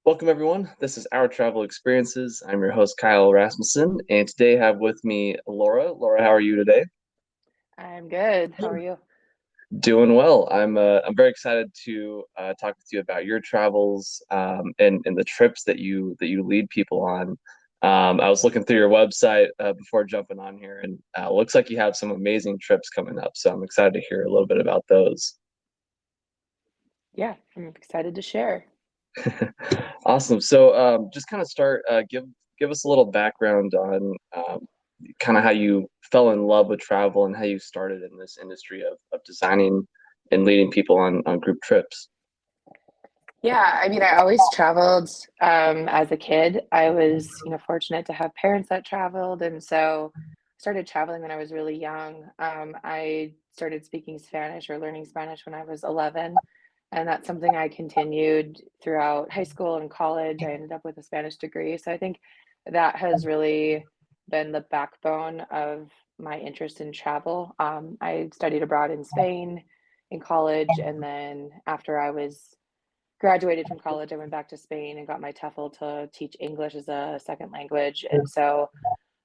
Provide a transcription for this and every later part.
Welcome, everyone. This is Our Travel Experiences. I'm your host, Kyle Rasmussen, and today I have with me Laura. Laura, how are you today? I'm good. How are you? Doing well. I'm very excited to talk with you about your travels and the trips that you lead people on. I was looking through your website before jumping on here, and looks like you have some amazing trips coming up. So I'm excited to hear a little bit about those. Yeah, I'm excited to share. Awesome. So, just kind of start, give us a little background on kind of how you fell in love with travel and how you started in this industry of designing and leading people on group trips. Yeah, I mean, I always traveled as a kid. I was, fortunate to have parents that traveled, and so I started traveling when I was really young. I started speaking Spanish or learning Spanish when I was 11, and that's something I continued throughout high school and college. I ended up with a Spanish degree, so I think that has really been the backbone of my interest in travel. I studied abroad in Spain in college, and then after I was graduated from college, I went back to Spain and got my TOEFL to teach English as a second language. And so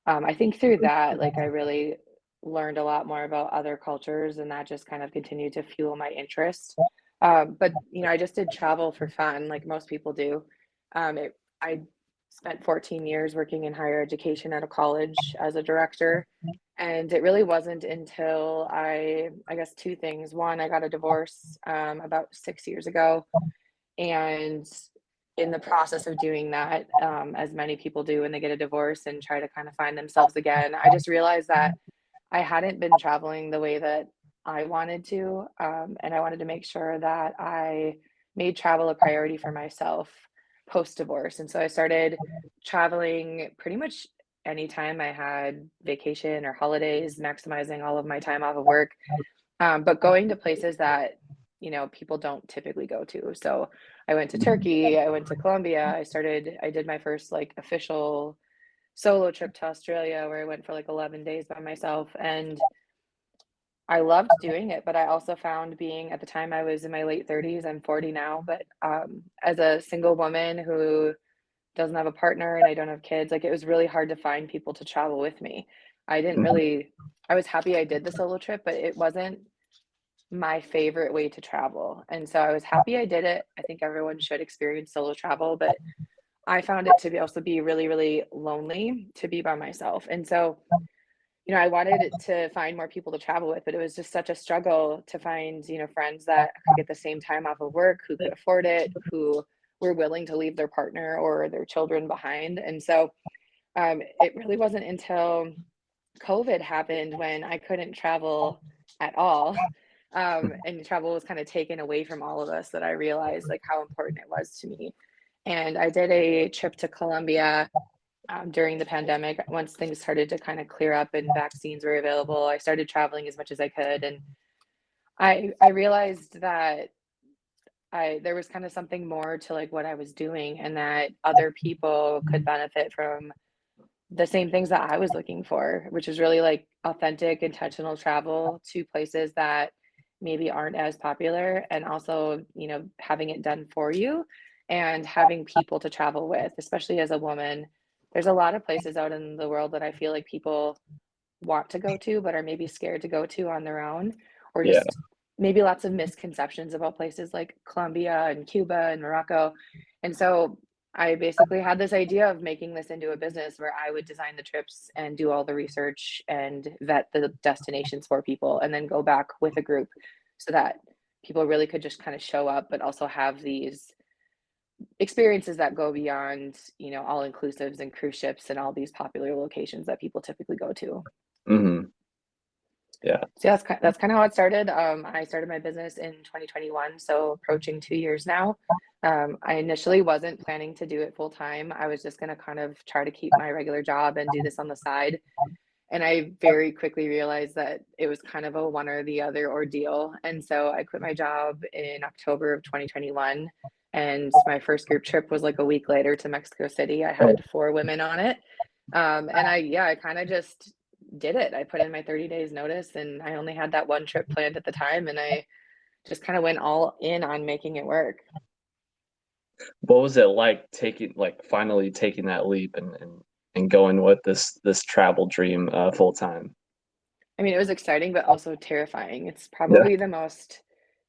I think through that, like I really learned a lot more about other cultures, and that just kind of continued to fuel my interest. But I just did travel for fun, like most people do. I spent 14 years working in higher education at a college as a director, and it really wasn't until I guess two things. One, I got a divorce about 6 years ago, and in the process of doing that, as many people do when they get a divorce and try to kind of find themselves again, I just realized that I hadn't been traveling the way that I wanted to. And I wanted to make sure that I made travel a priority for myself post divorce. And so I started traveling pretty much anytime I had vacation or holidays, maximizing all of my time off of work, but going to places that, people don't typically go to. So I went to Turkey, I went to Colombia, I did my first like official solo trip to Australia where I went for like 11 days by myself. And I loved doing it, but I also found being at the time I was in my late 30s, I'm 40 now, but as a single woman who doesn't have a partner and I don't have kids, like it was really hard to find people to travel with me. I didn't Mhm. really, I was happy I did the solo trip, but it wasn't my favorite way to travel. And so I was happy I did it. I think everyone should experience solo travel, but I found it to be also be really, really lonely to be by myself. And so, I wanted to find more people to travel with, but it was just such a struggle to find, friends that could get the same time off of work, who could afford it, who were willing to leave their partner or their children behind. And so it really wasn't until COVID happened when I couldn't travel at all. And travel was kind of taken away from all of us, that I realized like how important it was to me. And I did a trip to Colombia during the pandemic. Once things started to kind of clear up and vaccines were available, I started traveling as much as I could. And I realized that there was kind of something more to like what I was doing, and that other people could benefit from the same things that I was looking for, which is really like authentic, intentional travel to places that maybe aren't as popular, and also, having it done for you and having people to travel with, especially as a woman. There's a lot of places out in the world that I feel like people want to go to, but are maybe scared to go to on their own, or Yeah. just maybe lots of misconceptions about places like Colombia and Cuba and Morocco. And so I basically had this idea of making this into a business where I would design the trips and do all the research and vet the destinations for people, and then go back with a group so that people really could just kind of show up, but also have these experiences that go beyond, all inclusives and cruise ships and all these popular locations that people typically go to. Hmm. Yeah. So yeah, that's kind of how it started. I started my business in 2021, so approaching 2 years now. I initially wasn't planning to do it full time. I was just going to kind of try to keep my regular job and do this on the side. And I very quickly realized that it was kind of a one or the other ordeal. And so I quit my job in October of 2021. And my first group trip was like a week later to Mexico City. I Oh, had four women on it. And I kind of just did it. I put in my 30 days notice, and I only had that one trip planned at the time. And I just kind of went all in on making it work. What was it like finally taking that leap and going with this travel dream full time? I mean, it was exciting, but also terrifying. It's Yeah. probably the most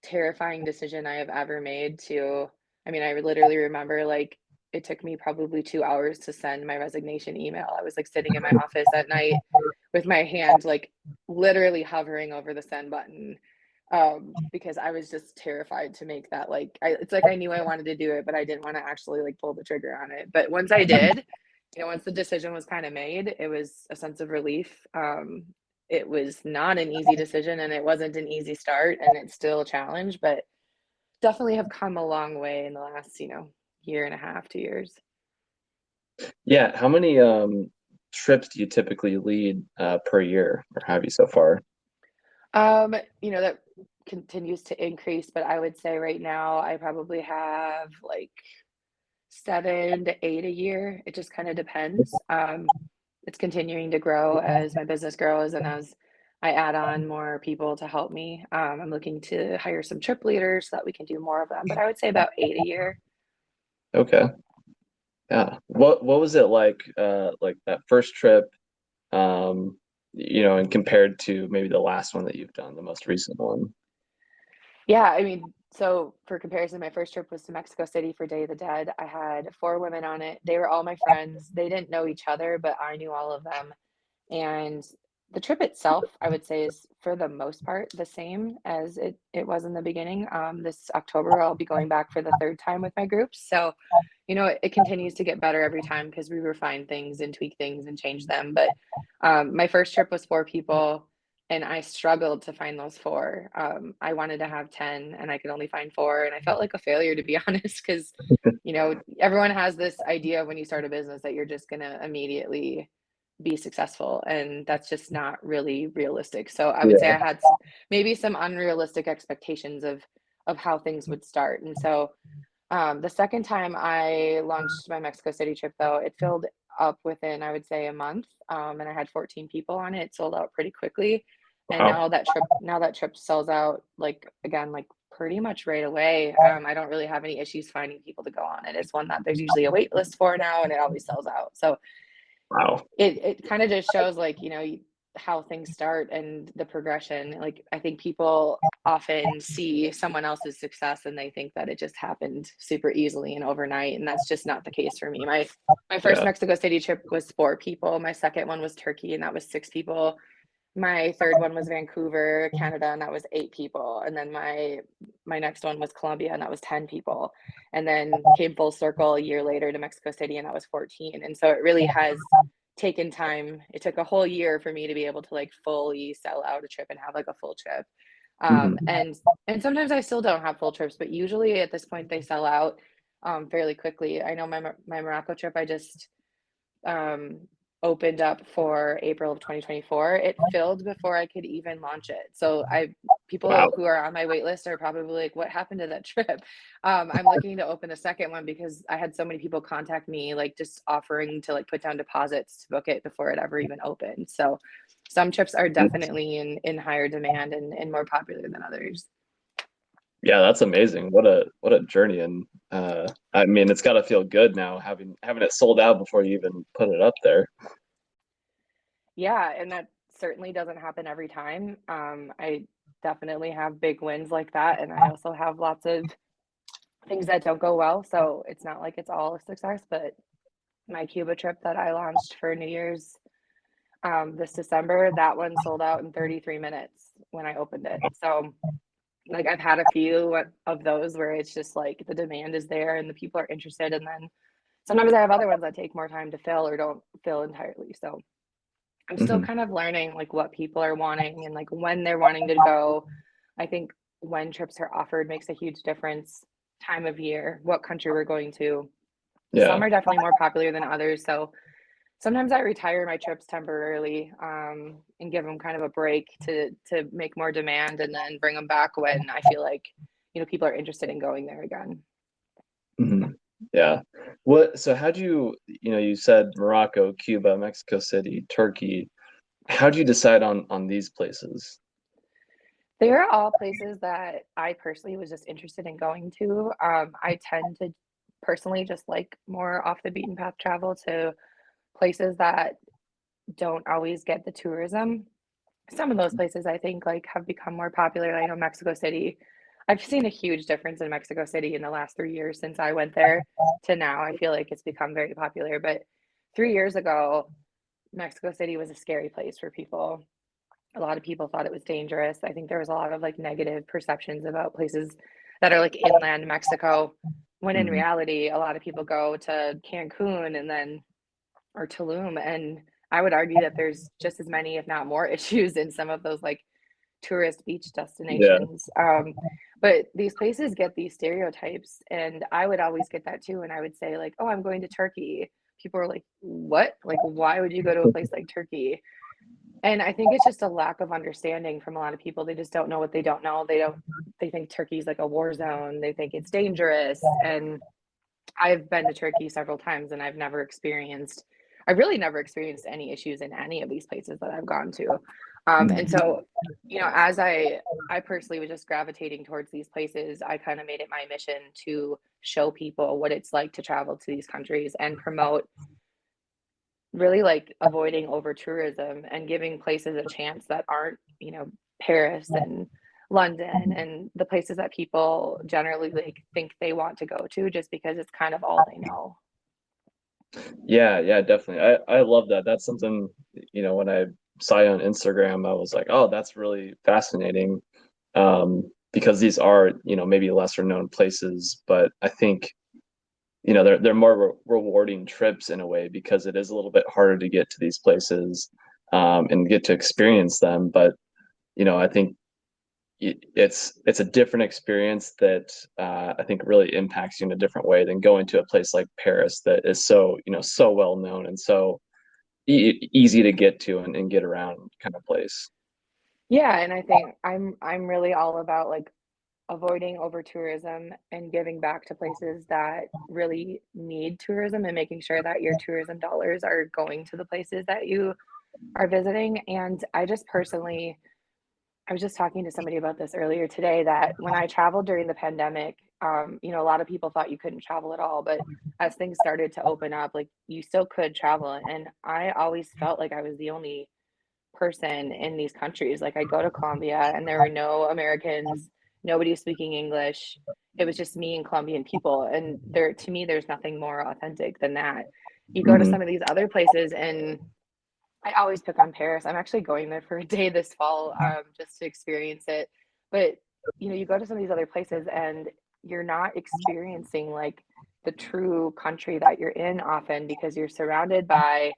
terrifying decision I have ever made to, I mean, I literally remember like it took me probably 2 hours to send my resignation email. I was like sitting in my office at night with my hand like literally hovering over the send button because I was just terrified to make that it's like I knew I wanted to do it, but I didn't want to actually like pull the trigger on it. But once I did, once the decision was kind of made, it was a sense of relief. It was not an easy decision and it wasn't an easy start and it's still a challenge, but definitely have come a long way in the last, year and a half, 2 years. Yeah. How many trips do you typically lead per year, or have you so far? That continues to increase, but I would say right now I probably have like 7 to 8 a year. It just kind of depends. It's continuing to grow as my business grows and as I add on more people to help me. I'm looking to hire some trip leaders so that we can do more of them, but I would say about 8 a year. Okay. Yeah. What was it like that first trip, and compared to maybe the last one that you've done, the most recent one? Yeah, I mean, so for comparison, my first trip was to Mexico City for Day of the Dead. I had 4 women on it. They were all my friends. They didn't know each other, but I knew all of them. And the trip itself, I would say, is for the most part the same as it was in the beginning. This October, I'll be going back for the third time with my groups. So, it continues to get better every time because we refine things and tweak things and change them. But my first trip was 4 people, and I struggled to find those four. I wanted to have 10, and I could only find four, and I felt like a failure to be honest, because everyone has this idea when you start a business that you're just gonna immediately be successful, and that's just not really realistic. So I would say Yeah. I had maybe some unrealistic expectations of how things would start. And so the second time I launched my Mexico City trip, though, it filled up within, I would say, a month, and I had 14 people on it. It sold out pretty quickly, and Wow. now that trip sells out like again, like pretty much right away. I don't really have any issues finding people to go on it. It's one that there's usually a wait list for now, and it always sells out. So Wow. it kind of just shows like how things start and the progression. Like I think people often see someone else's success and they think that it just happened super easily and overnight, and that's just not the case for me. My first Yeah. Mexico City trip was 4 people. My second one was Turkey, and that was 6 people. My third one was Vancouver, Canada, and that was 8 people. And then my next one was Colombia, and that was 10 people. And then came full circle a year later to Mexico City, and that was 14. And so it really has taken time. It took a whole year for me to be able to like fully sell out a trip and have like a full trip. Um, Hmm. and and sometimes I still don't have full trips, but usually at this point they sell out fairly quickly. I know my Morocco trip I just um, opened up for April of 2024, it filled before I could even launch it. So Wow. people who are on my wait list are probably like, what happened to that trip? I'm looking to open a second one because I had so many people contact me, like just offering to like put down deposits to book it before it ever even opened. So some trips are definitely in higher demand and more popular than others. Yeah, that's amazing. What a journey. And I mean, it's got to feel good now having it sold out before you even put it up there. Yeah, and that certainly doesn't happen every time. I definitely have big wins like that, and I also have lots of things that don't go well. So it's not like it's all a success. But my Cuba trip that I launched for New Year's this December, that one sold out in 33 minutes when I opened it. So like I've had a few of those where it's just like the demand is there and the people are interested, and then sometimes I have other ones that take more time to fill or don't fill entirely. So I'm still Hmm. kind of learning like what people are wanting and like when they're wanting to go. I think when trips are offered makes a huge difference. Time of year, what country we're going to. Some Yeah. are definitely more popular than others. So sometimes I retire my trips temporarily and give them kind of a break to make more demand, and then bring them back when I feel like people are interested in going there again. Hmm. Yeah. So how'd you said Morocco, Cuba, Mexico City, Turkey. How'd you decide on these places? They are all places that I personally was just interested in going to. I tend to personally just like more off the beaten path travel to places that don't always get the tourism. Some of those places I think like have become more popular. I know Mexico City. I've seen a huge difference in Mexico City in the last 3 years since I went there to now. I feel like it's become very popular. But 3 years ago, Mexico City was a scary place for people. A lot of people thought it was dangerous. I think there was a lot of like negative perceptions about places that are like inland Mexico, when in Mhm. reality, a lot of people go to Cancun and then or Tulum. And I would argue that there's just as many, if not more, issues in some of those like tourist beach Yeah. destinations. But these places get these stereotypes, and I would always get that too. And I would say like, "Oh, I'm going to Turkey." People are like, "What? Like, why would you go to a place like Turkey?" And I think it's just a lack of understanding from a lot of people. They just don't know what they don't know. They think Turkey's like a war zone. They think it's dangerous. And I've been to Turkey several times and I've really never experienced any issues in any of these places that I've gone to. And Mhm. so, as I personally was just gravitating towards these places, I kind of made it my mission to show people what it's like to travel to these countries and promote really like avoiding over tourism and giving places a chance that aren't, Paris and London and the places that people generally like think they want to go to just because it's kind of all they know. Yeah, yeah, definitely. I love that. That's something, when I saw you on Instagram, I was like, oh, that's really fascinating. Because these are, maybe lesser known places, but I think, they're more rewarding trips in a way because it is a little bit harder to get to these places, and get to experience them. But, I think it's a different experience that I think really impacts you in a different way than going to a place like Paris that is so so well known and so easy to get to and get around kind of place. Yeah, and I think I'm really all about like avoiding over tourism and giving back to places that really need tourism and making sure that your tourism dollars are going to the places that you are visiting. And I was just talking to somebody about this earlier today that when I traveled during the pandemic, a lot of people thought you couldn't travel at all, but as things started to open up, like you still could travel. And I always felt like I was the only person in these countries. Like I go to Colombia and there were no Americans, nobody speaking English. It was just me and Colombian people. And there, to me, there's nothing more authentic than that. You go to Hmm. some of these other places and I always pick on Paris. I'm actually going there for a day this fall, just to experience it. But you go to some of these other places and you're not experiencing like the true country that you're in often because you're surrounded by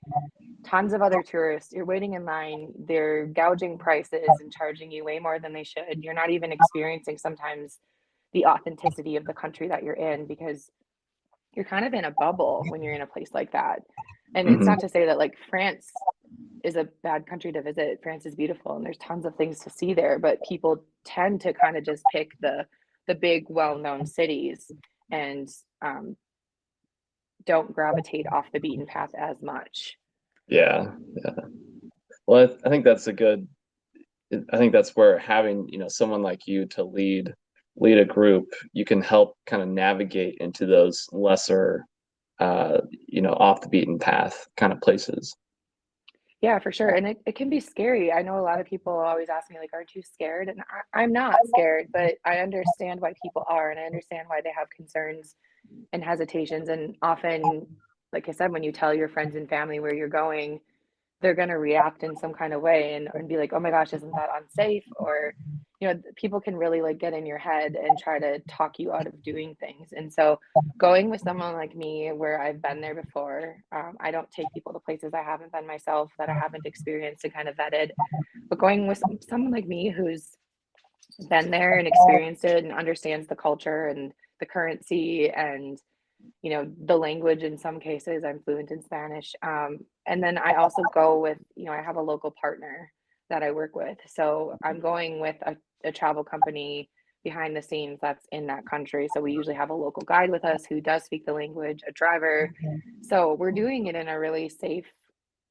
tons of other tourists. You're waiting in line. They're gouging prices and charging you way more than they should. You're not even experiencing sometimes the authenticity of the country that you're in because you're kind of in a bubble when you're in a place like that. And it's Hmm. not to say that like France is a bad country to visit. France is beautiful and there's tons of things to see there, but people tend to kind of just pick the big well-known cities and um, don't gravitate off the beaten path as much. Yeah, yeah. Well, I think that's a good. I think that's where having someone like you to lead a group, you can help kind of navigate into those lesser, off the beaten path kind of places. Yeah, for sure. And it can be scary. I know a lot of people always ask me, like, aren't you scared? And I'm not scared, but I understand why people are, and I understand why they have concerns and hesitations. And often, like I said, when you tell your friends and family where you're going, they're going to react in some kind of way and be like, oh my gosh, isn't that unsafe? Or, people can really like get in your head and try to talk you out of doing things. And so going with someone like me where I've been there before, I don't take people to places I haven't been myself, that I haven't experienced and kind of vetted, but going with someone like me who's been there and experienced it and understands the culture and the currency and the language. In some cases I'm fluent in Spanish, and then I also go with, I have a local partner that I work with, so I'm going with a travel company behind the scenes that's in that country. So we usually have a local guide with us who does speak the language, a driver. So we're doing it in a really safe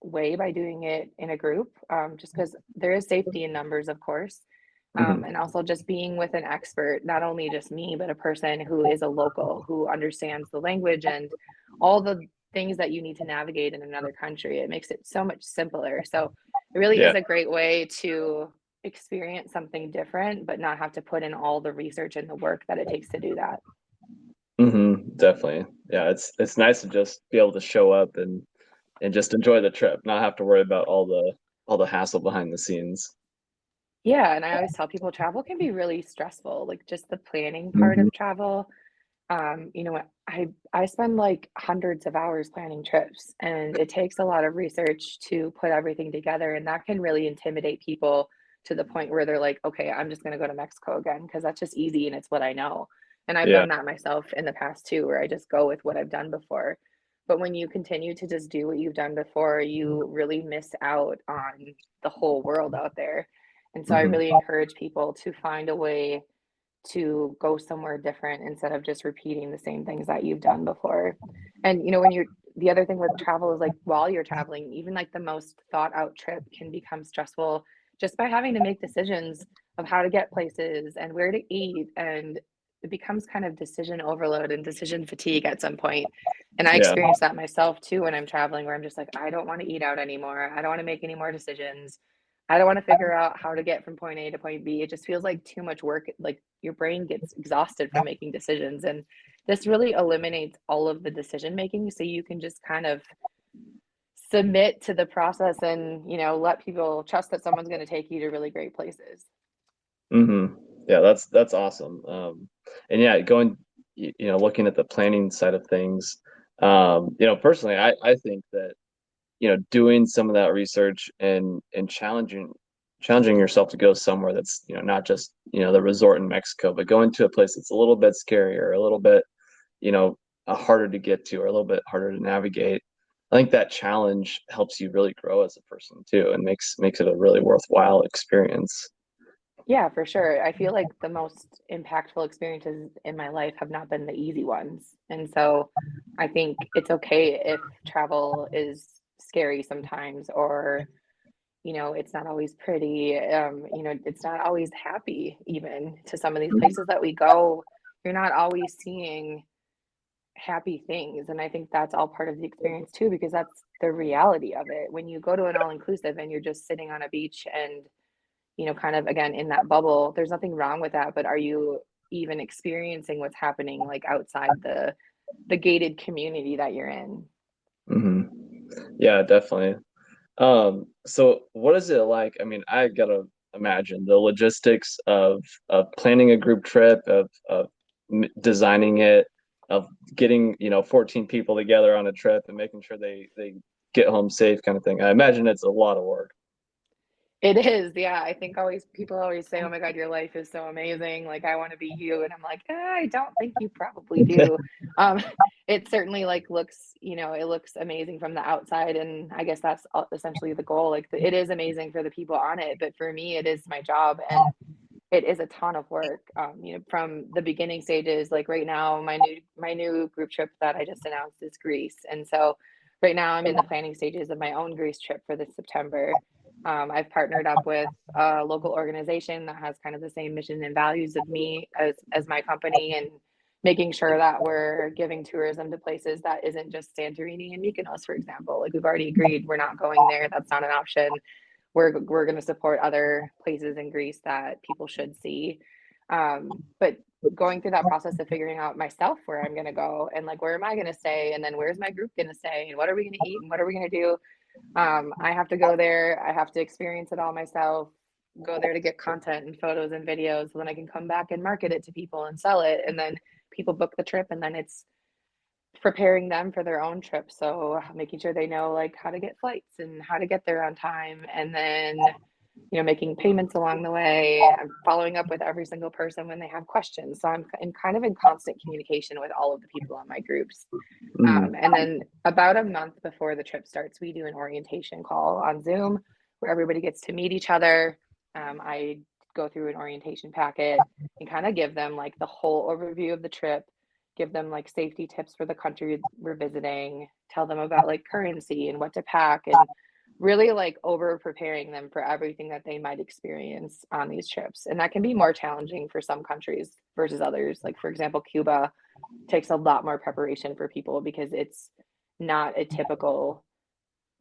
way by doing it in a group, just because there is safety in numbers, of course. Hmm. And also just being with an expert, not only just me, but a person who is a local, who understands the language and all the things that you need to navigate in another country. It makes it so much simpler. So it really Yeah. is a great way to experience something different, but not have to put in all the research and the work that it takes to do that. Definitely. Yeah, it's nice to just be able to show up and just enjoy the trip, not have to worry about all the hassle behind the scenes. Yeah, and I always tell people travel can be really stressful, like just the planning part Hmm. of travel. You know what, I spend like hundreds of hours planning trips, and it takes a lot of research to put everything together, and that can really intimidate people to the point where they're like, okay, I'm just going to go to Mexico again because that's just easy and it's what I know. And I've Yeah. done that myself in the past too, where I just go with what I've done before. But when you continue to just do what you've done before, you really miss out on the whole world out there. And so I Hmm. really encourage people to find a way to go somewhere different instead of just repeating the same things that you've done before. And when you're the other thing with travel is like while you're traveling, even like the most thought out trip can become stressful just by having to make decisions of how to get places and where to eat. And it becomes kind of decision overload and decision fatigue at some point. And I Yeah. experience that myself too when I'm traveling, where I'm just like, I don't want to eat out anymore. I don't want to make any more decisions. I don't want to figure out how to get from point A to point B. It just feels like too much work. Like your brain gets exhausted from making decisions. And this really eliminates all of the decision making. So you can just kind of submit to the process and, let people trust that someone's going to take you to really great places. hmm Yeah, that's awesome. And yeah, going, looking at the planning side of things, personally, I think that, doing some of that research and challenging yourself to go somewhere that's, not just, the resort in Mexico, but going to a place that's a little bit scarier, a little bit, you know, harder to get to or a little bit harder to navigate. I think that challenge helps you really grow as a person too, and makes it a really worthwhile experience. Yeah, for sure. I feel like the most impactful experiences in my life have not been the easy ones. And so I think it's okay if travel is scary sometimes, or it's not always pretty. It's not always happy, even to some of these places that we go. You're not always seeing happy things. And I think that's all part of the experience too, because that's the reality of it. When you go to an all inclusive and you're just sitting on a beach and, kind of again in that bubble, there's nothing wrong with that. But are you even experiencing what's happening like outside the gated community that you're in? Hmm. Yeah, definitely. So what is it like? I mean, I gotta imagine the logistics of planning a group trip, of designing it, of getting, 14 people together on a trip and making sure they get home safe kind of thing. I imagine it's a lot of work. It is, yeah. I think always people always say, "Oh my God, your life is so amazing. Like, I want to be you." And I'm like, I don't think you probably do. Um, it certainly like looks, it looks amazing from the outside, and I guess that's essentially the goal. Like, it is amazing for the people on it, but for me, it is my job, and it is a ton of work. From the beginning stages, like right now, my new group trip that I just announced is Greece, and so right now I'm in the planning stages of my own Greece trip for this September. I've partnered up with a local organization that has kind of the same mission and values of me as my company, and making sure that we're giving tourism to places that isn't just Santorini and Mykonos, for example. Like we've already agreed we're not going there. That's not an option. We're going to support other places in Greece that people should see. But going through that process of figuring out myself where I'm going to go and like where am I going to stay, and then where's my group going to stay, and what are we going to eat, and what are we going to do? I have to go there. I have to experience it all myself. Go there to get content and photos and videos, so then I can come back and market it to people and sell it, and then people book the trip, and then it's preparing them for their own trip. So making sure they know like how to get flights and how to get there on time. And then, making payments along the way. I'm following up with every single person when they have questions. So I'm kind of in constant communication with all of the people on my groups. Mhm. And then about a month before the trip starts, we do an orientation call on Zoom where everybody gets to meet each other. I go through an orientation packet and kind of give them like the whole overview of the trip, give them like safety tips for the country we're visiting, tell them about like currency and what to pack and really like over preparing them for everything that they might experience on these trips. And that can be more challenging for some countries versus others. Like, for example, Cuba takes a lot more preparation for people because it's not a typical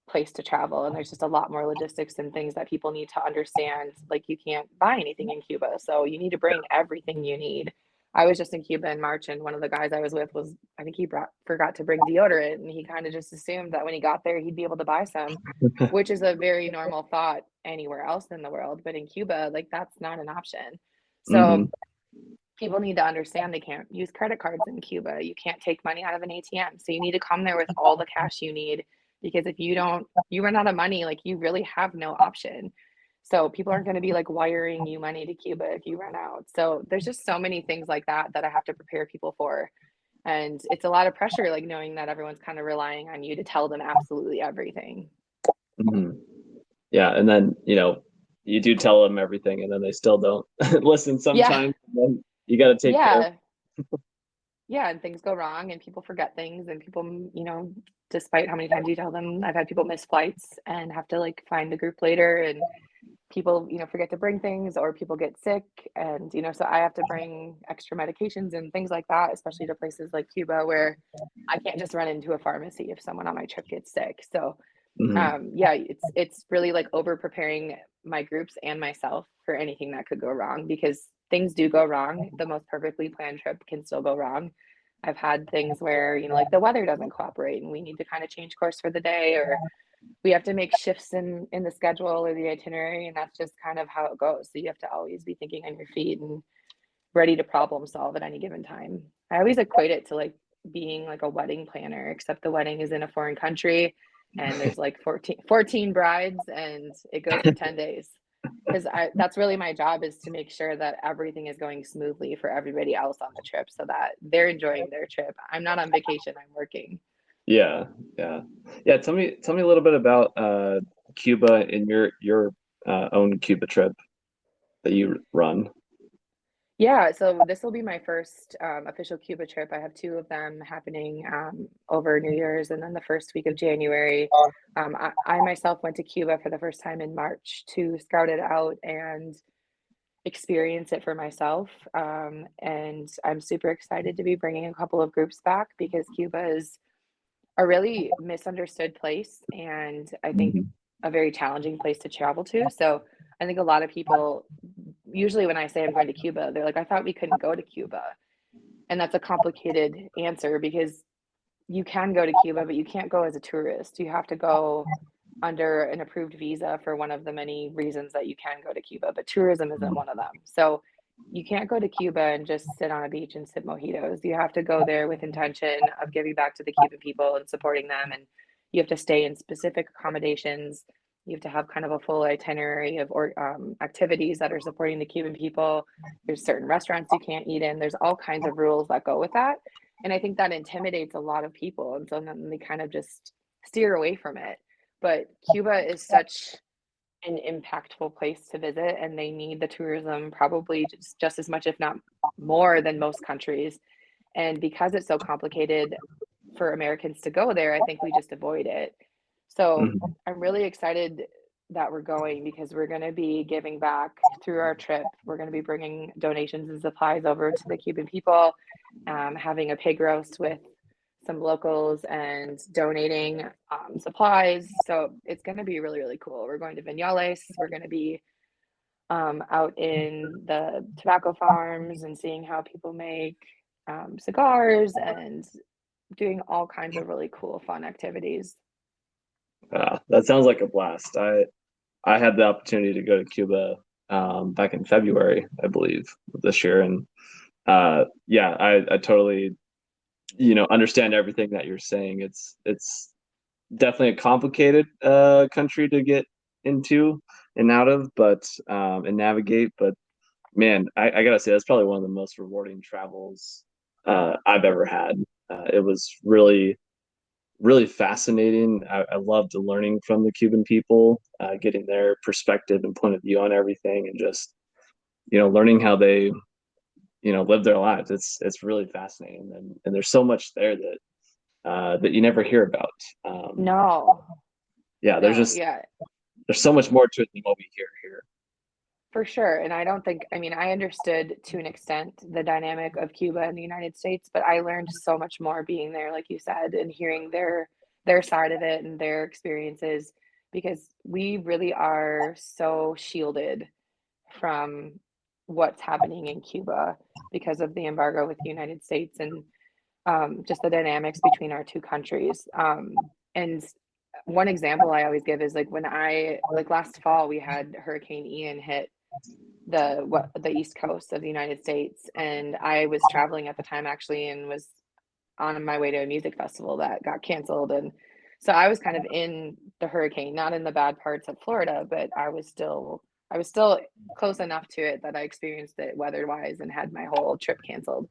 place to travel, and there's just a lot more logistics and things that people need to understand. Like, you can't buy anything in Cuba, so you need to bring everything you need. I was just in Cuba in March, and one of the guys I was with was, I think he brought forgot to bring deodorant, and he kind of just assumed that when he got there he'd be able to buy some, which is a very normal thought anywhere else in the world, but in Cuba, like, that's not an option. Hmm. So people need to understand they can't use credit cards in Cuba. You can't take money out of an ATM. So you need to come there with all the cash you need, because if you don't, you run out of money, like, you really have no option. So people aren't going to be like wiring you money to Cuba if you run out. So there's just so many things like that that I have to prepare people for. And it's a lot of pressure, like knowing that everyone's kind of relying on you to tell them absolutely everything. Hmm. Yeah, and then you do tell them everything, and then they still don't listen Yeah. sometimes. And then you got to take care of. Yeah. Yeah, and things go wrong and people forget things, and people, despite how many times you tell them, I've had people miss flights and have to like find the group later, and people, forget to bring things, or people get sick, and so I have to bring extra medications and things like that, especially to places like Cuba where I can't just run into a pharmacy if someone on my trip gets sick. So Hmm. yeah, it's really like over preparing my groups and myself for anything that could go wrong, because things do go wrong. The most perfectly planned trip can still go wrong. I've had things where, like, the weather doesn't cooperate and we need to kind of change course for the day, or we have to make shifts in the schedule or the itinerary, and that's just kind of how it goes. So you have to always be thinking on your feet and ready to problem solve at any given time. I always equate it to like being like a wedding planner, except the wedding is in a foreign country and there's like 14 brides and it goes for 10 days. Because that's really my job, is to make sure that everything is going smoothly for everybody else on the trip so that they're enjoying their trip. I'm not on vacation, I'm working. Yeah, yeah, yeah. Tell me a little bit about Cuba and your own Cuba trip that you run. Yeah, so this will be my first official Cuba trip. I have two of them happening over New Year's and then the first week of January. I myself went to Cuba for the first time in March to scout it out and experience it for myself. And I'm super excited to be bringing a couple of groups back, because Cuba is a really misunderstood place, and I think Mhm. a very challenging place to travel to. So I think a lot of people, usually when I say I'm going to Cuba, they're like, I thought we couldn't go to Cuba. And that's a complicated answer, because you can go to Cuba, but you can't go as a tourist. You have to go under an approved visa for one of the many reasons that you can go to Cuba, but tourism isn't one of them. So you can't go to Cuba and just sit on a beach and sip mojitos. You have to go there with intention of giving back to the Cuban people and supporting them. And you have to stay in specific accommodations. You have to have kind of a full itinerary of activities that are supporting the Cuban people. There's certain restaurants you can't eat in. There's all kinds of rules that go with that. And I think that intimidates a lot of people. And so then they kind of just steer away from it. But Cuba is such an impactful place to visit, and they need the tourism probably just as much, if not more, than most countries. And because it's so complicated for Americans to go there, I think we just avoid it. So Mhm. I'm really excited that we're going, because we're going to be giving back through our trip. We're going to be bringing donations and supplies over to the Cuban people, having a pig roast with some locals and donating supplies. So it's going to be really, really cool. We're going to Vinales. We're going to be out in the tobacco farms and seeing how people make cigars, and doing all kinds of really cool, fun activities. That sounds like a blast. I had the opportunity to go to Cuba back in February, I believe, of this year, and yeah, I totally understand everything that you're saying. It's definitely a complicated country to get into and out of, but and navigate. But man, I gotta say that's probably one of the most rewarding travels I've ever had. It was really fascinating. I loved learning from the Cuban people, getting their perspective and point of view on everything, and just learning how they live their lives. It's really fascinating, and there's so much there that that you never hear about. No, yeah, No, yeah, there's so much more to it than what we hear here. for sure. And I don't think, I mean, I understood to an extent the dynamic of Cuba and the United States, but I learned so much more being there, like you said, and hearing their side of it and their experiences, because we really are so shielded from what's happening in Cuba because of the embargo with the United States and just the dynamics between our two countries. And one example I always give is like when like last fall we had Hurricane Ian hit the East Coast of the United States, and I was traveling at the time actually and was on my way to a music festival that got canceled. And so I was kind of in the hurricane, not in the bad parts of Florida, but I was still close enough to it that I experienced it weather wise and had my whole trip canceled.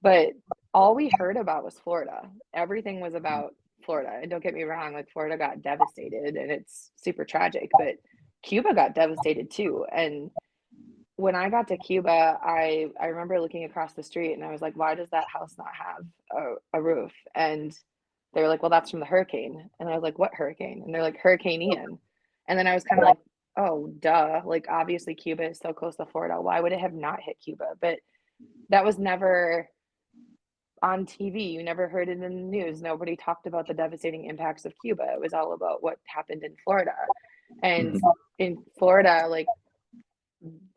But all we heard about was Florida. Everything was about Florida. And don't get me wrong, like Florida got devastated and it's super tragic, but Cuba got devastated too. And when I got to Cuba, I remember looking across the street and I was like, why does that house not have a roof? And they were like, well, that's from the hurricane. And I was like, what hurricane? And they're like, Hurricane Ian. And then I was kind of like, oh, duh. Like, obviously, Cuba is so close to Florida. Why would it have not hit Cuba? But that was never on TV. You never heard it in the news. Nobody talked about the devastating impacts of Cuba. It was all about what happened in Florida. And Mhm. in Florida, like,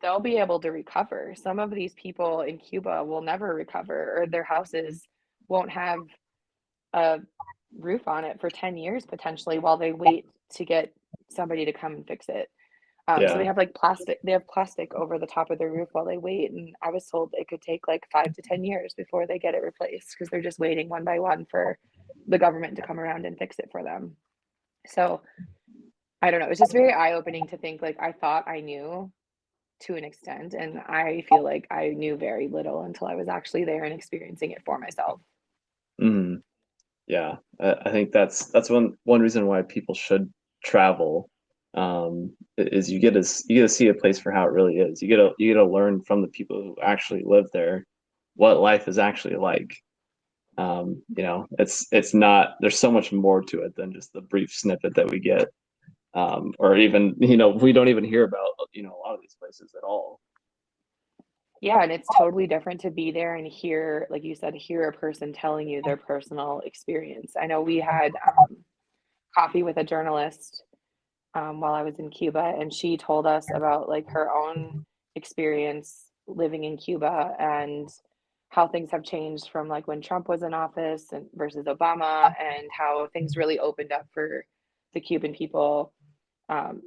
they'll be able to recover. Some of these people in Cuba will never recover, or their houses won't have a roof on it for 10 years potentially while they wait to get somebody to come and fix it. So they Yeah. have like plastic, they have plastic over the top of their roof while they wait. And I was told it could take like 5 to 10 years before they get it replaced because they're just waiting one by one for the government to come around and fix it for them. So I don't know. It's just very eye opening to think like I thought I knew to an extent, and I feel like I knew very little until I was actually there and experiencing it for myself. Mhm. Yeah, I think that's one reason why people should travel. Is you get to see a place for how it really is. You get to learn from the people who actually live there what life is actually like. It's not there's so much more to it than just the brief snippet that we get, or even we don't even hear about a lot of these places at all. Yeah, and it's totally different to be there and hear, like you said, hear a person telling you their personal experience. I know we had coffee with a journalist while I was in Cuba, and she told us about like her own experience living in Cuba and how things have changed from like when Trump was in office and versus Obama, and how things really opened up for the Cuban people.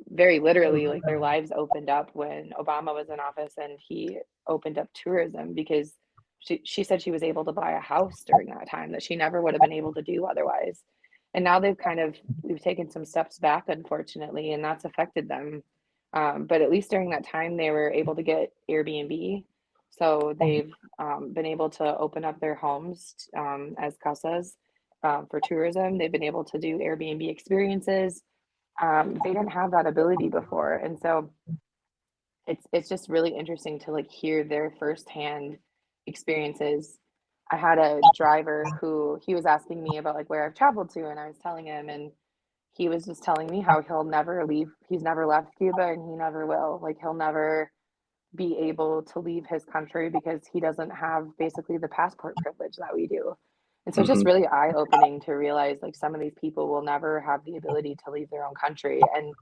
Very literally, like their lives opened up when Obama was in office, and he opened up tourism because she said she was able to buy a house during that time that she never would have been able to do otherwise. And now we've taken some steps back, unfortunately, and that's affected them. But at least during that time, they were able to get Airbnb. So they've been able to open up their homes as casas for tourism. They've been able to do Airbnb experiences. They didn't have that ability before, and so it's just really interesting to like hear their firsthand experiences. I had a driver who he was asking me about like where I've traveled to, and I was telling him, and he was just telling me how he'll never leave. He's never left Cuba, and he never will. Like he'll never be able to leave his country because he doesn't have basically the passport privilege that we do. And so it's just Hmm. really eye opening to realize like some of these people will never have the ability to leave their own country. And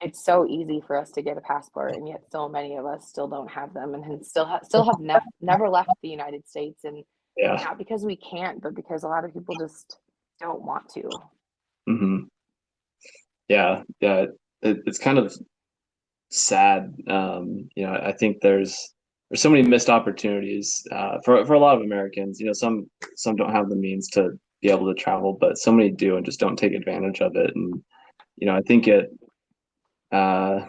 it's so easy for us to get a passport, and yet so many of us still don't have them and still have never left the United States. And Yeah. not because we can't, but because a lot of people just don't want to. Hmm. Yeah. Yeah. It's kind of sad. I think there's so many missed opportunities for a lot of Americans. Some don't have the means to be able to travel, but so many do and just don't take advantage of it. And I think it. Uh,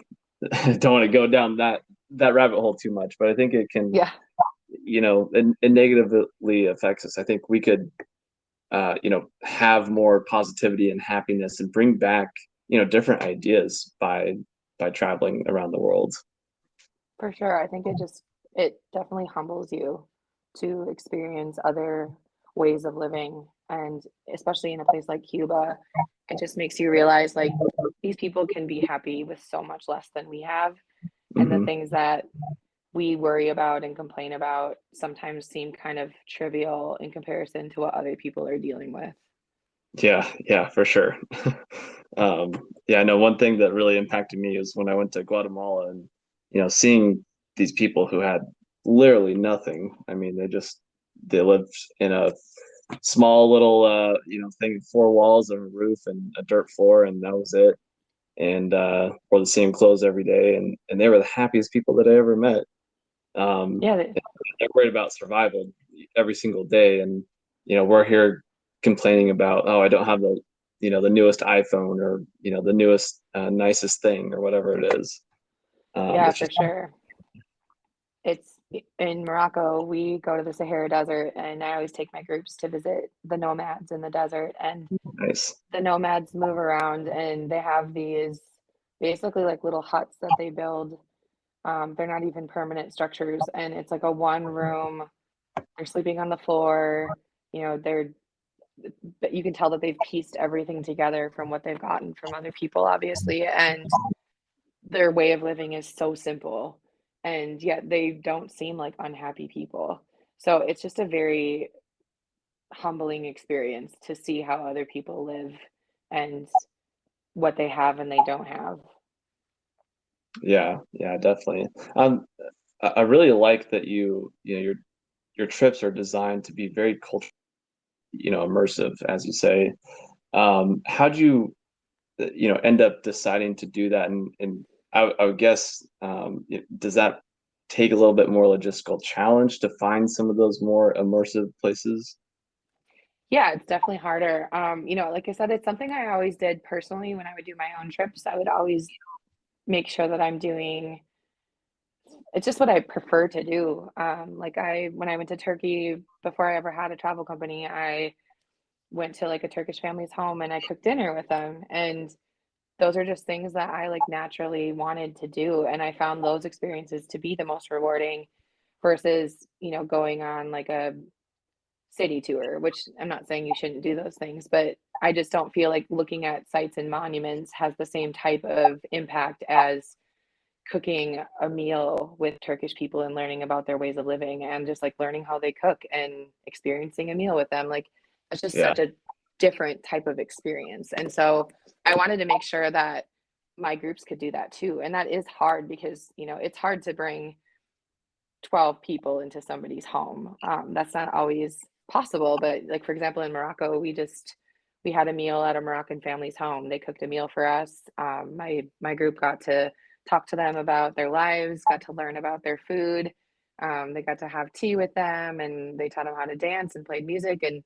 don't want to go down that rabbit hole too much, but I think it can. Yeah, It negatively affects us. I think we could, have more positivity and happiness and bring back, different ideas by traveling around the world. for sure. I think it definitely humbles you to experience other ways of living, and especially in a place like Cuba, it just makes you realize like these people can be happy with so much less than we have, and the Hmm. things that we worry about and complain about sometimes seem kind of trivial in comparison to what other people are dealing with. Yeah, yeah, for sure. Um, yeah, I know one thing that really impacted me is when I went to Guatemala and, seeing these people who had literally nothing. I mean, they lived in a small little, thing, four walls and a roof and a dirt floor, and that was it. And wore the same clothes every day, and they were the happiest people that I ever met. Um, Yeah, they're worried about survival every single day, and we're here complaining about, oh, I don't have the newest iPhone, or the newest nicest thing, or whatever it is. yeah, It's for just sure. It's in Morocco, we go to the Sahara Desert, and I always take my groups to visit the nomads in the desert. And nice. the nomads move around and they have these basically like little huts that they build. They're not even permanent structures, and it's like a one room. They're sleeping on the floor. You know, but you can tell that they've pieced everything together from what they've gotten from other people, obviously. And their way of living is so simple, and yet they don't seem like unhappy people. So it's just a very humbling experience to see how other people live and what they have and they don't have. Yeah, yeah, definitely. I really like that your trips are designed to be very cultural, immersive, as you say. How'd you end up deciding to do that? And I would guess, does that take a little bit more logistical challenge to find some of those more immersive places? Yeah, it's definitely harder. Like I said, it's something I always did personally when I would do my own trips. I would always make sure that I'm doing it's just what I prefer to do. When I went to Turkey before I ever had a travel company, I went to like a Turkish family's home and I cooked dinner with them. And those are just things that I like naturally wanted to do. And I found those experiences to be the most rewarding versus, going on like a city tour, which I'm not saying you shouldn't do those things, but I just don't feel like looking at sites and monuments has the same type of impact as cooking a meal with Turkish people and learning about their ways of living and just like learning how they cook and experiencing a meal with them. Like it's just Yeah. such a different type of experience. And so I wanted to make sure that my groups could do that too. And that is hard because, it's hard to bring 12 people into somebody's home. That's not always possible. But like, for example, in Morocco, we had a meal at a Moroccan family's home. They cooked a meal for us. My group got to talk to them about their lives, got to learn about their food. They got to have tea with them, and they taught them how to dance and played music. And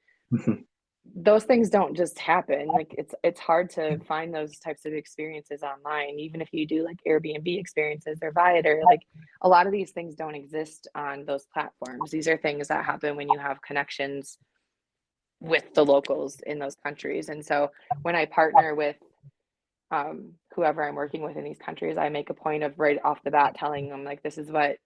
those things don't just happen. Like it's hard to find those types of experiences online, even if you do like Airbnb experiences or Viator. Like a lot of these things don't exist on those platforms. These are things that happen when you have connections with the locals in those countries. And so when I partner with whoever I'm working with in these countries, I make a point of right off the bat telling them like this is what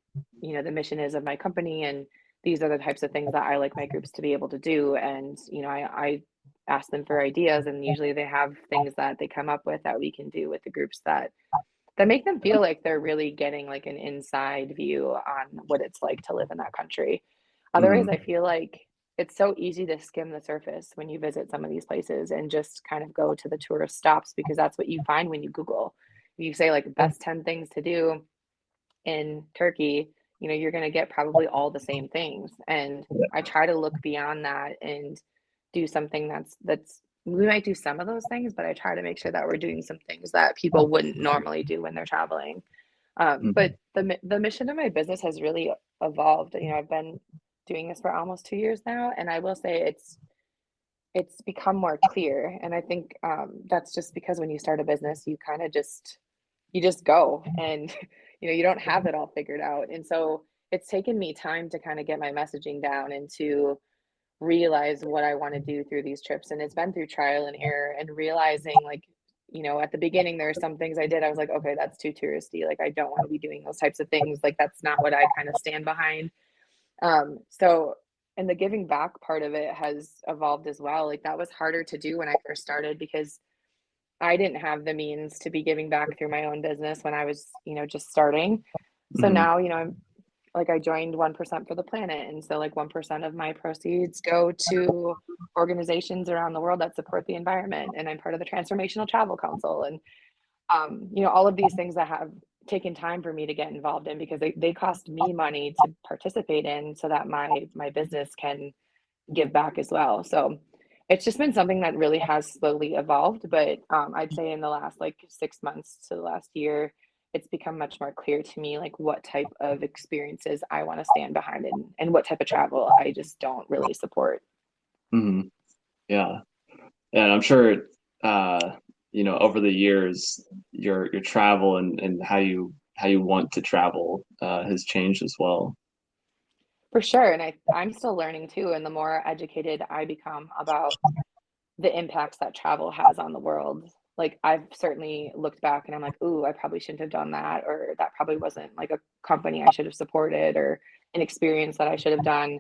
the mission is of my company, and these are the types of things that I like my groups to be able to do. And I ask them for ideas, and usually they have things that they come up with that we can do with the groups that make them feel like they're really getting like an inside view on what it's like to live in that country. Otherwise, I Mm. feel like it's so easy to skim the surface when you visit some of these places and just kind of go to the tourist stops because that's what you find when you Google. If you say like best 10 things to do in Turkey, you're going to get probably all the same things. And I try to look beyond that and do something that's we might do some of those things, but I try to make sure that we're doing some things that people wouldn't normally do when they're traveling. But Mhm. the mission of my business has really evolved. I've been doing this for almost 2 years now, and I will say it's become more clear. And I think that's just because when you start a business, you just go and you don't have it all figured out. And so it's taken me time to kind of get my messaging down and to realize what I want to do through these trips. And it's been through trial and error and realizing like, at the beginning there are some things I did. I was like, okay, that's too touristy. Like I don't want to be doing those types of things. Like that's not what I kind of stand behind. So and the giving back part of it has evolved as well. Like that was harder to do when I first started because I didn't have the means to be giving back through my own business when I was, just starting. So Hmm. now, I'm like, I joined 1% for the planet. And so like 1% of my proceeds go to organizations around the world that support the environment. And I'm part of the Transformational Travel Council. And, all of these things that have taken time for me to get involved in because they cost me money to participate in so that my business can give back as well. So it's just been something that really has slowly evolved. But I'd say in the last like 6 months to the last year, it's become much more clear to me like what type of experiences I want to stand behind and what type of travel I just don't really support. Hmm. Yeah. And I'm sure, uh, over the years, your travel and how you want to travel has changed as well. For sure. And I'm still learning too. And the more educated I become about the impacts that travel has on the world. Like I've certainly looked back and I'm like, ooh, I probably shouldn't have done that, or that probably wasn't like a company I should have supported, or an experience that I should have done.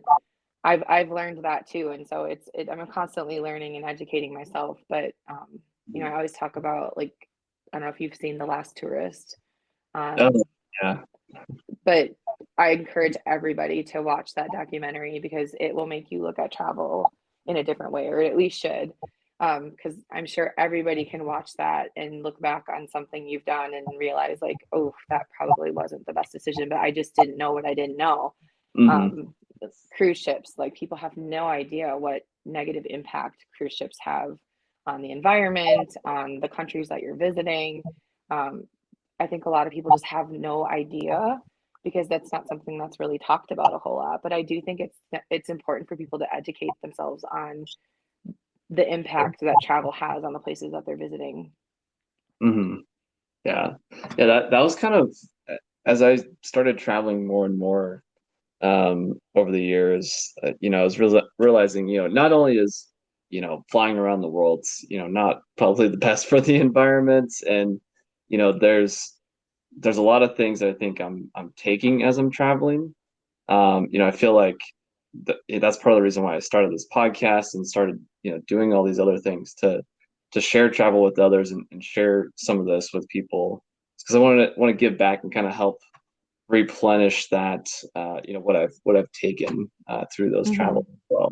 I've learned that too, and so I'm constantly learning and educating myself. But I always talk about like I don't know if you've seen The Last Tourist, Oh, um, yeah. but I encourage everybody to watch that documentary because it will make you look at travel in a different way, or at least should. Because I'm sure everybody can watch that and look back on something you've done and realize, like, oh, that probably wasn't the best decision, but I just didn't know what I didn't know. Hmm. Um, Cruise ships, like, people have no idea what negative impact cruise ships have on the environment, on the countries that you're visiting. Um, I think a lot of people just have no idea because that's not something that's really talked about a whole lot. But I do think it's important for people to educate themselves on the impact that travel has on the places that they're visiting. Hmm. Yeah. Yeah, that was kind of as I started traveling more and more over the years, I was realizing, not only is, flying around the world, not probably the best for the environment, and there's a lot of things that I think I'm taking as I'm traveling. I feel like that's part of the reason why I started this podcast and started, doing all these other things to share travel with others and share some of this with people because I want to give back and kind of help replenish that what I've taken through those travels Hmm. as well.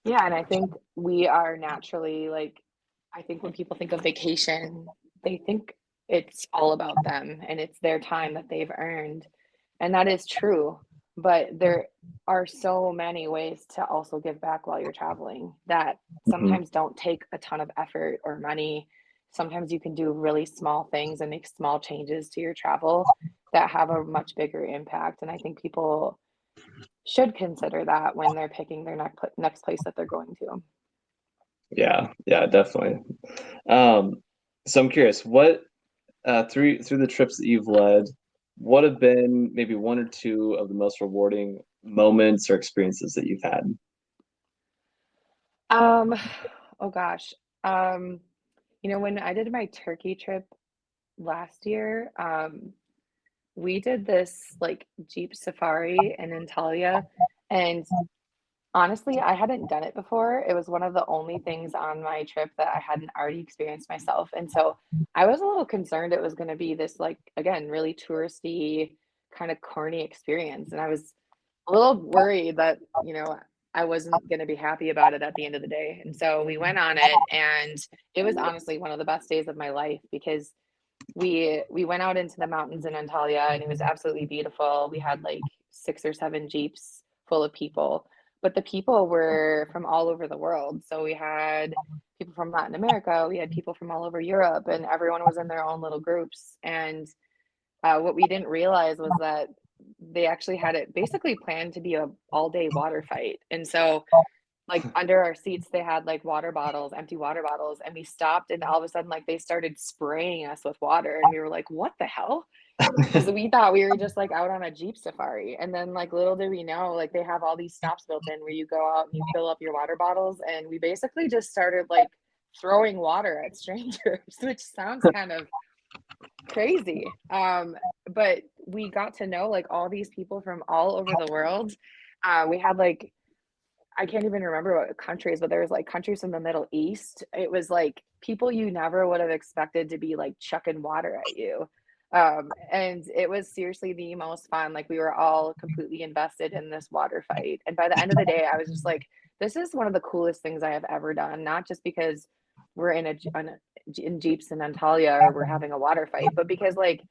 Yeah, and I think we are naturally like, I think when people think of vacation, they think it's all about them and it's their time that they've earned. And that is true. But there are so many ways to also give back while you're traveling that Hmm. sometimes don't take a ton of effort or money. Sometimes you can do really small things and make small changes to your travel that have a much bigger impact. And I think people should consider that when they're picking their next place that they're going to. Yeah, yeah, definitely. Um, so I'm curious, what through the trips that you've led, what have been maybe one or two of the most rewarding moments or experiences that you've had? Um, oh gosh. Um, when I did my Turkey trip last year, we did this like Jeep safari in Antalya, and honestly, I hadn't done it before. It was one of the only things on my trip that I hadn't already experienced myself. And so I was a little concerned it was going to be this, like, again, really touristy, kind of corny experience. And I was a little worried that, I wasn't going to be happy about it at the end of the day. And so we went on it, and it was honestly one of the best days of my life because we went out into the mountains in Antalya and it was absolutely beautiful. We had like 6 or 7 Jeeps full of people, but the people were from all over the world. So we had people from Latin America, we had people from all over Europe, and everyone was in their own little groups. And what we didn't realize was that they actually had it basically planned to be a all day water fight. And so like under our seats they had like water bottles, empty water bottles, and we stopped and all of a sudden like they started spraying us with water and we were like, what the hell? Because we thought we were just like out on a Jeep safari. And then like little did we know, like they have all these stops built in where you go out and you fill up your water bottles, and we basically just started like throwing water at strangers, which sounds kind of crazy. But we got to know like all these people from all over the world. We had like I can't even remember what countries, but there was like countries from the Middle East. It was like people you never would have expected to be like chucking water at you. And it was seriously the most fun. Like we were all completely invested in this water fight. And by the end of the day, I was just like, this is one of the coolest things I have ever done. Not just because we're in Jeeps in Antalya or we're having a water fight, but because like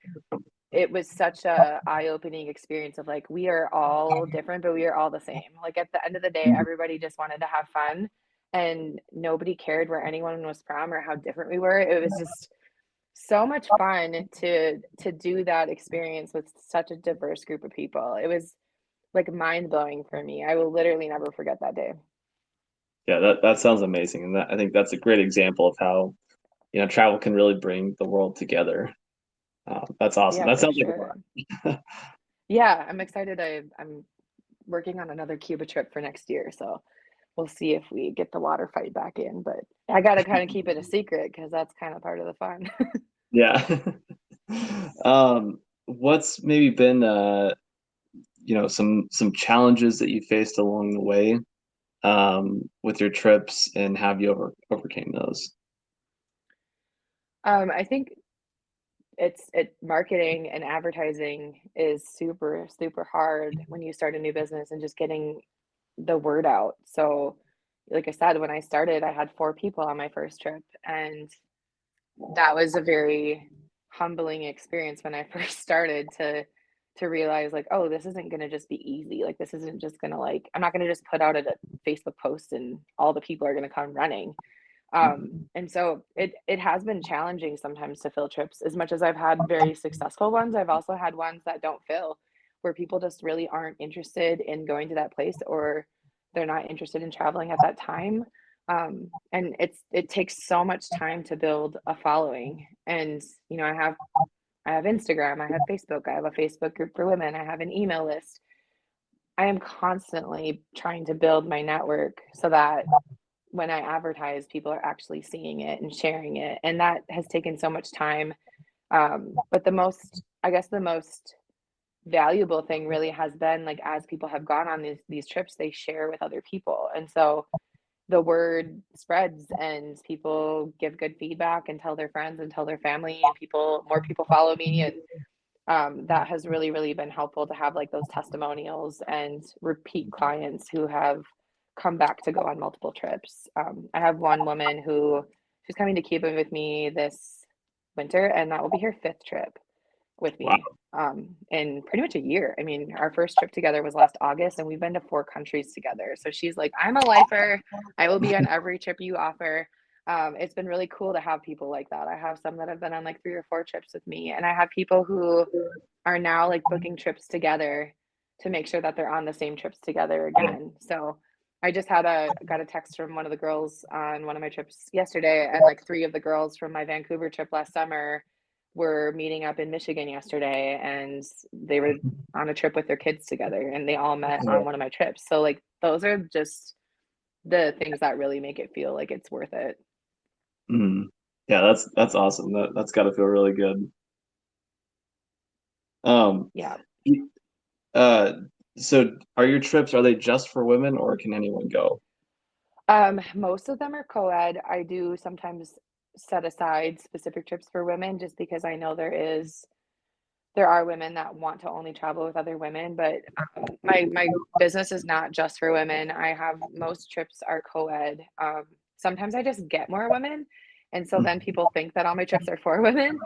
it was such a eye-opening experience of like we are all different but we are all the same. Like at the end of the day everybody just wanted to have fun and nobody cared where anyone was from or how different we were. It was just so much fun to do that experience with such a diverse group of people. It was like mind-blowing for me. I will literally never forget that day. Yeah, that sounds amazing, and I think that's a great example of how travel can really bring the world together. That's awesome. Yeah, That for sounds sure. like Yeah, I'm excited. I'm working on another Cuba trip for next year, so we'll see if we get the water fight back in. But I got to kind of keep it a secret because that's kind of part of the fun. yeah. What's maybe been some challenges that you faced along the way with your trips, and have you overcame those? I think it marketing and advertising is super super hard when you start a new business and just getting the word out. So, like I said, when I started, I had 4 people on my first trip, and that was a very humbling experience when I first started to realize like, oh, this isn't going to just be easy. Like this isn't just going to like I'm not going to just put out a Facebook post and all the people are going to come running. And so it has been challenging sometimes to fill trips. As much as I've had very successful ones, I've also had ones that don't fill, where people just really aren't interested in going to that place or they're not interested in traveling at that time. And it takes so much time to build a following. And I have Instagram, I have Facebook, I have a Facebook group for women, I have an email list. I am constantly trying to build my network so that when I advertise, people are actually seeing it and sharing it. And that has taken so much time. But I guess the most valuable thing really has been like as people have gone on these trips, they share with other people. And so the word spreads and people give good feedback and tell their friends and tell their family and more people follow me. And that has really, really been helpful to have like those testimonials and repeat clients who have come back to go on multiple trips. I have one woman who she's coming to Cuba with me this winter, and that will be her 5th trip with Wow. me in pretty much a year. I mean, our first trip together was last August, and we've been to 4 countries together. So she's like, I'm a lifer. I will be on every trip you offer. It's been really cool to have people like that. I have some that have been on like 3 or 4 trips with me, and I have people who are now like booking trips together to make sure that they're on the same trips together again. So I just got a text from one of the girls on one of my trips yesterday, and like 3 of the girls from my Vancouver trip last summer were meeting up in Michigan yesterday, and they were on a trip with their kids together, and they all met on one of my trips. So like those are just the things that really make it feel like it's worth it. Mm. Yeah, that's awesome. That's got to feel really good. Um, Yeah. uh, so are your trips, are they just for women, or can anyone go? Most of them are co-ed. I do sometimes set aside specific trips for women just because I know there are women that want to only travel with other women, but my business is not just for women. I have most trips are co-ed. Sometimes I just get more women, and so then people think that all my trips are for women.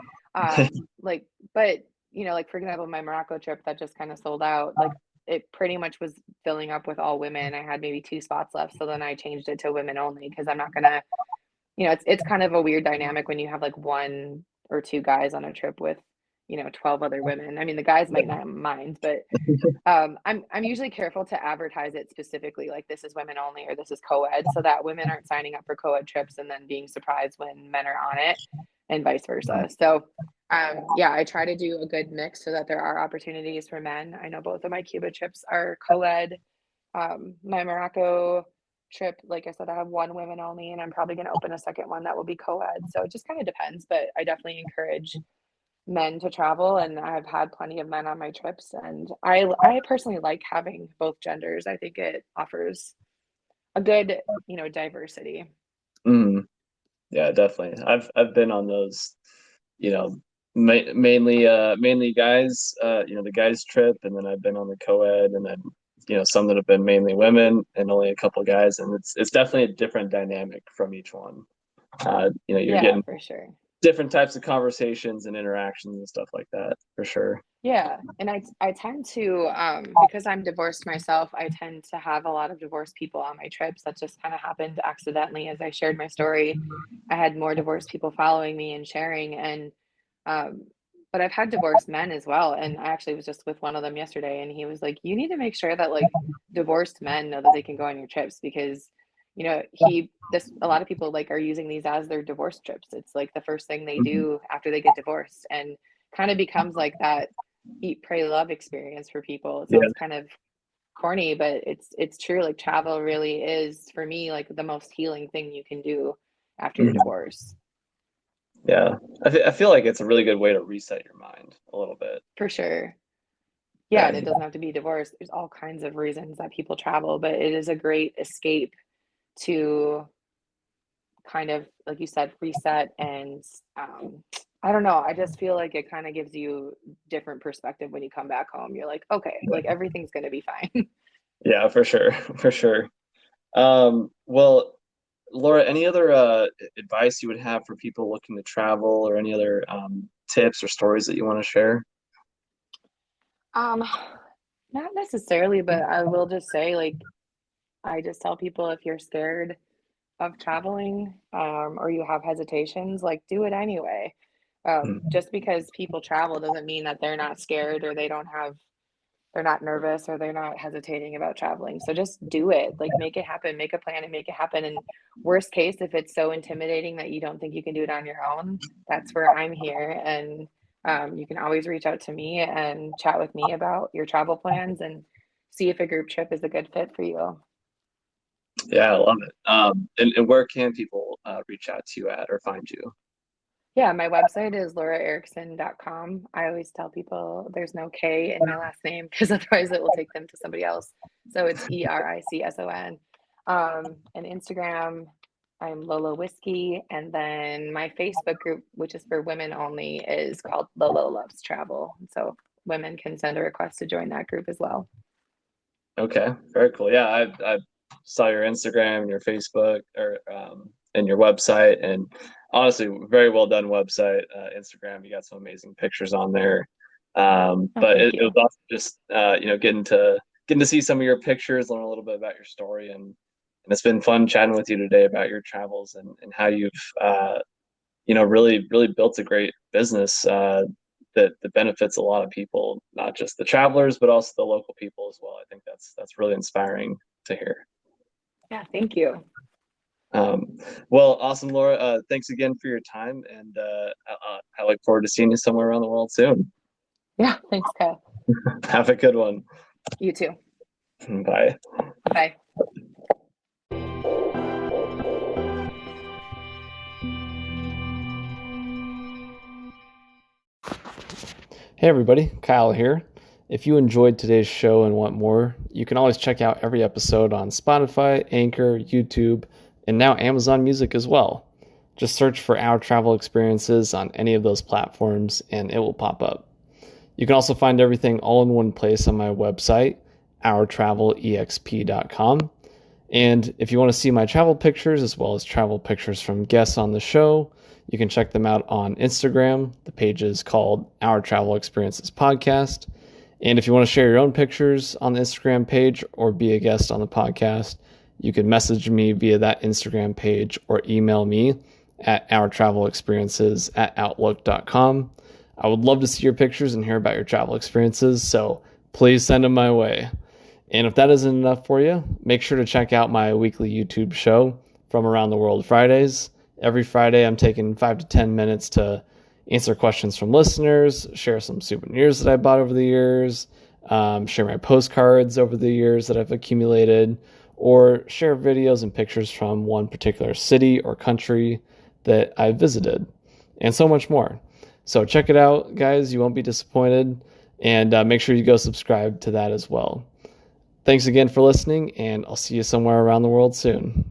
Like, but like for example, my Morocco trip that just kind of sold out, like it pretty much was filling up with all women. I had maybe 2 spots left, so then I changed it to women only because I'm not gonna, it's kind of a weird dynamic when you have like 1 or 2 guys on a trip with 12 other women. I mean, the guys might not mind, but I'm usually careful to advertise it specifically, like this is women only or this is co-ed, so that women aren't signing up for co-ed trips and then being surprised when men are on it, and vice versa. So yeah, I try to do a good mix so that there are opportunities for men. I know both of my Cuba trips are co-ed. My Morocco trip, like I said, I have one women only, and I'm probably going to open a second one that will be co-ed. So it just kind of depends, but I definitely encourage men to travel, and I've had plenty of men on my trips, and I personally like having both genders. I think it offers a good, diversity. Mm, yeah, definitely. I've been on those, you know, mainly guys, the guys trip, and then I've been on the co-ed, and then some that have been mainly women and only a couple guys, and it's definitely a different dynamic from each one. You're Yeah, getting for sure. different types of conversations and interactions and stuff like that for sure. Yeah, and I tend to because I'm divorced myself, I tend to have a lot of divorced people on my trips. That just kind of happened accidentally as I shared my story. I had more divorced people following me and sharing, and um but I've had divorced men as well, and I actually was just with one of them yesterday, and he was like, "You need to make sure that like divorced men know that they can go on your trips because he this a lot of people like are using these as their divorce trips. It's like the first thing they Mhm. do after they get divorced and kind of becomes like that eat, pray, love experience for people. It Yeah. sounds kind of corny, but it's true. Like travel really is for me like the most healing thing you can do after your Mhm. divorce. Yeah. I feel like it's a really good way to reset your mind a little bit. For sure. Yeah, Yeah. and it doesn't have to be divorce. There's all kinds of reasons that people travel, but it is a great escape to kind of, like you said, reset and I don't know. I just feel like it kind of gives you different perspective when you come back home. You're like, okay, like everything's gonna be fine. Yeah, for sure. For sure. Well, Laura, any other advice you would have for people looking to travel, or any other tips or stories that you want to share? Um, Not necessarily, but I will just say, like, I just tell people if you're scared of traveling, or you have hesitations, like, do it anyway. Mhm. Just because people travel doesn't mean that they're not scared or they're not nervous or they're not hesitating about traveling. So just do it. Like, make it happen, make a plan and make it happen. And worst case, if it's so intimidating that you don't think you can do it on your own, that's where I'm here. And you can always reach out to me and chat with me about your travel plans and see if a group trip is a good fit for you. Yeah, I love it. And where can people reach out to you at or find you? Yeah, my website is lauraerickson.com. I always tell people there's no K in my last name because otherwise it will take them to somebody else. So it's Ericson. And Instagram, I'm Lolo Whiskey. And then my Facebook group, which is for women only, is called Lolo Loves Travel. So women can send a request to join that group as well. Okay, very cool. Yeah, I saw your Instagram and your Facebook, or and your website, and honestly, very well done website. Instagram, you got some amazing pictures on there. Oh, But thank it was you. also just getting to see some of your pictures, learn a little bit about your story, and it's been fun chatting with you today about your travels and how you've really built a great business that benefits a lot of people, not just the travelers, but also the local people as well. I think that's really inspiring to hear. Yeah, thank you. Um, well, awesome, Laura. Thanks again for your time, and I look forward to seeing you somewhere around the world soon. Yeah, thanks, Kyle. Have a good one. You too. Bye. Bye. Hey everybody, Kyle here. If you enjoyed today's show and want more, you can always check out every episode on Spotify, Anchor, YouTube, and now Amazon Music as well. Just search for Our Travel Experiences on any of those platforms and it will pop up. You can also find everything all in one place on my website, ourtravelexp.com. And if you want to see my travel pictures as well as travel pictures from guests on the show, you can check them out on Instagram. The page is called Our Travel Experiences Podcast. And if you want to share your own pictures on the Instagram page or be a guest on the podcast, you can message me via that Instagram page or email me at ourtravelexperiences@outlook.com. I would love to see your pictures and hear about your travel experiences, so please send them my way. And if that isn't enough for you, make sure to check out my weekly YouTube show, From Around the World Fridays. Every Friday, I'm taking 5 to 10 minutes to answer questions from listeners, share some souvenirs that I bought over the years, share my postcards over the years that I've accumulated, or share videos and pictures from one particular city or country that I visited, and so much more. So check it out, guys. You won't be disappointed. And make sure you go subscribe to that as well. Thanks again for listening, and I'll see you somewhere around the world soon.